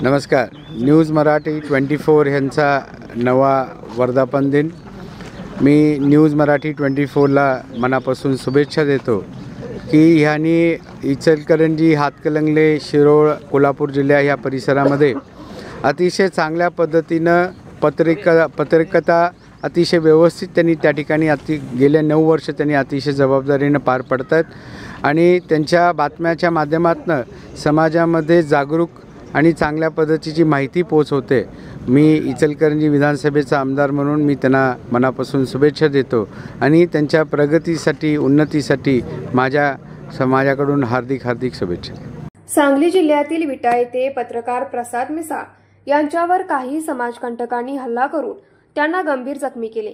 नमस्कार. न्यूज मराठी 24 यांचा नवा वर्धापन दिन. मी न्यूज मराठी 24ला मनापासून शुभेच्छा देतो की ह्यांनी इचलकरंजी, हातकणंगले, शिरोळ, कोल्हापूर जिल्हा ह्या परिसरामध्ये अतिशय चांगल्या पद्धतीनं पत्रकारिता अतिशय व्यवस्थित त्यांनी त्या ठिकाणी गेल्या 9 वर्ष त्यांनी अतिशय जबाबदारीनं पार पडतात आणि त्यांच्या बातम्याच्या माध्यमातून समाजामध्ये जागरूक आणि चांगल्या पद्धतीची माहिती पोहोचवते. मी इचलकरंजी विधानसभेचा आमदार म्हणून मी त्यांना मनापासून शुभेच्छा देतो आणि त्यांच्या प्रगतीसाठी, उन्नतीसाठी माझ्याकडून हार्दिक शुभेच्छा. सांगली जिल्ह्यातील विटा येथे पत्रकार प्रसाद मिसाळ यांच्यावर काही समाजकंटकांनी हल्ला करून त्यांना गंभीर जखमी केले.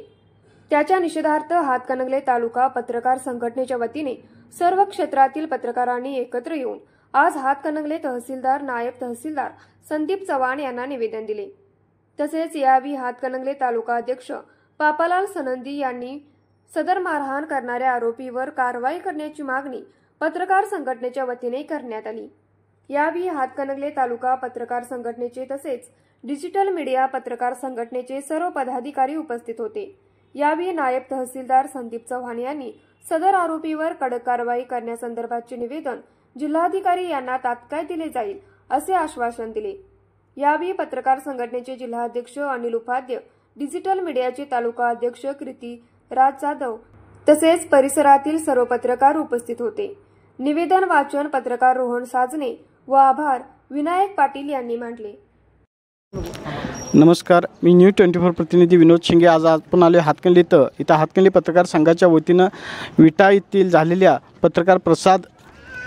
त्याच्या निषेधार्थ हातकणंगले तालुका पत्रकार संघटनेच्या वतीने सर्व क्षेत्रातील पत्रकारांनी एकत्र येऊन आज हातकणंगले तहसीलदार, नायब तहसीलदार संदीप चव्हाण यांना निवेदन दिले. तसेच यावेळी हातकणंगले तालुका अध्यक्ष पापालाल सनंदी यांनी सदर मारहाण करणाऱ्या आरोपीवर कारवाई करण्याची मागणी पत्रकार संघटनेच्या वतीने करण्यात आली. यावेळी हातकणंगले तालुका पत्रकार संघटनेचे तसेच डिजिटल मीडिया पत्रकार संघटनेचे सर्व पदाधिकारी उपस्थित होते. यावेळी नायब तहसीलदार संदीप चव्हाण यांनी सदर आरोपीवर कडक कारवाई करण्यासंदर्भातचे निवेदन जिल्हाधिकारी यांना तात्काळ दिले जाईल असे आश्वासन दिले. यावेळी पत्रकार संघटनेचे जिल्हाध्यक्ष अनिल उपाध्याय, डिजिटल मीडियाचे तालुका अध्यक्ष कृती राज जाधव तसेच परिसरातील सर्व पत्रकार उपस्थित होते. निवेदन वाचन पत्रकार रोहन साजने व आभार विनायक पाटील यांनी मांडले. नमस्कार. मी न्यूज 24 प्रतिनिधी विनोद शिंगे. आज आपण आलो हातकणंगले इथं हातकणंगले पत्रकार संघाच्या वतीनं विटा येथील झालेल्या पत्रकार प्रसाद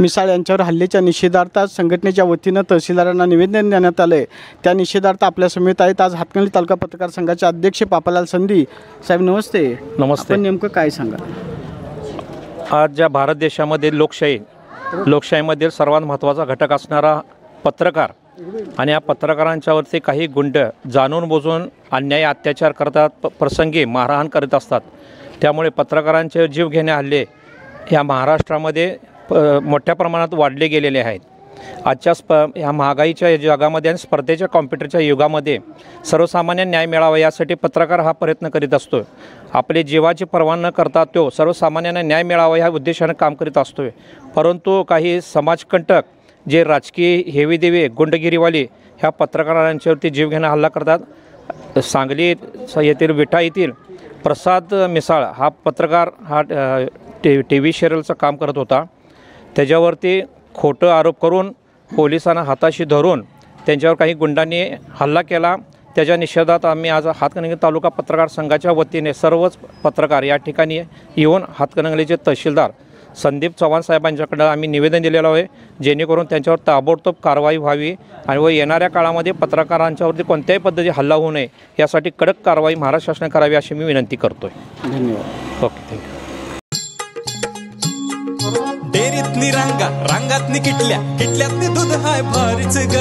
मिसाळ यांच्यावर हल्ल्याच्या निषेधार्थ संघटनेच्या वतीनं तहसीलदारांना निवेदन देण्यात आले. त्या निषेधार्थ आपल्या समेत आहेत आज हातकणंगले तालुका पत्रकार संघाचे अध्यक्ष पापालाल संदी साहेब. नमस्ते. नमस्ते. आपण नेमकं काय सांगा? आज ज्या भारत देशामध्ये लोकशाहीमधील सर्वात महत्त्वाचा घटक असणारा पत्रकार आणि या पत्रकारांच्यावरती काही गुंड जाणून बुजून अन्याय अत्याचार करतात, प्रसंगी मारहाण करीत असतात. त्यामुळे पत्रकारांचे जीव घेणे हल्ले ह्या महाराष्ट्रामध्ये मोठ्या प्रमाणात वाढले गेलेले आहेत. आजच्या ह्या महागाईच्या जगामध्ये आणि स्पर्धेच्या कॉम्प्युटरच्या युगामध्ये सर्वसामान्य न्याय मिळावा यासाठी पत्रकार हा प्रयत्न करीत असतो. आपले जीवाची पर्वा न करता तो सर्वसामान्यांना न्याय मिळावा ह्या उद्देशाने काम करीत असतो. परंतु काही समाजकंटक जे राजकीय हेवेदेवे गुंडगिरीवाले ह्या पत्रकारांच्यावरती जीवघेणा हल्ला करतात. सांगली येथील विटा येथील प्रसाद मिसाळ हा पत्रकार हा TV सिरियलचं काम करत होता. त्याच्यावरती खोटं आरोप करून पोलिसांना हाताशी धरून त्यांच्यावर काही गुंडांनी हल्ला केला. त्याच्या निषेधात आम्ही आज हातकणंगले तालुका पत्रकार संघाच्या वतीने सर्वच पत्रकार या ठिकाणी येऊन हातकणंगलेचे तहसीलदार संदीप चव्हाण साहेबांच्याकडे आम्ही निवेदन दिलेलं आहे, जेणेकरून त्यांच्यावर ताबडतोब कारवाई व्हावी आणि व येणाऱ्या काळामध्ये पत्रकारांच्यावरती कोणत्याही पद्धतीची हल्ला होऊ नये यासाठी कडक कारवाई महाराष्ट्र शासनाने करावी अशी मी विनंती करतोय. धन्यवाद. Okay, thank you. डेरीतनी रांगातनी किटल्यातनी दूध हाय भारीच ग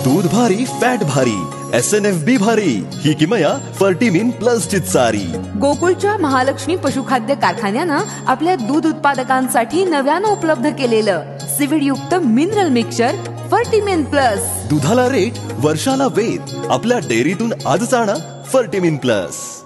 दूध भारी, फॅट भारी, SNFB भारी, ही किमया फर्टिमिन प्लस ची सारी. गोकुळच्या महालक्ष्मी पशुखाद्य कारखान्यानं आपल्या दूध उत्पादकांसाठी नव्यानं उपलब्ध केलेलं सीवीड युक्त मिनरल मिक्सचर फर्टिमिन प्लस. दुधाला रेट, वर्षाला वेद. आपल्या डेअरीतून आजच आणा फर्टिमिन प्लस.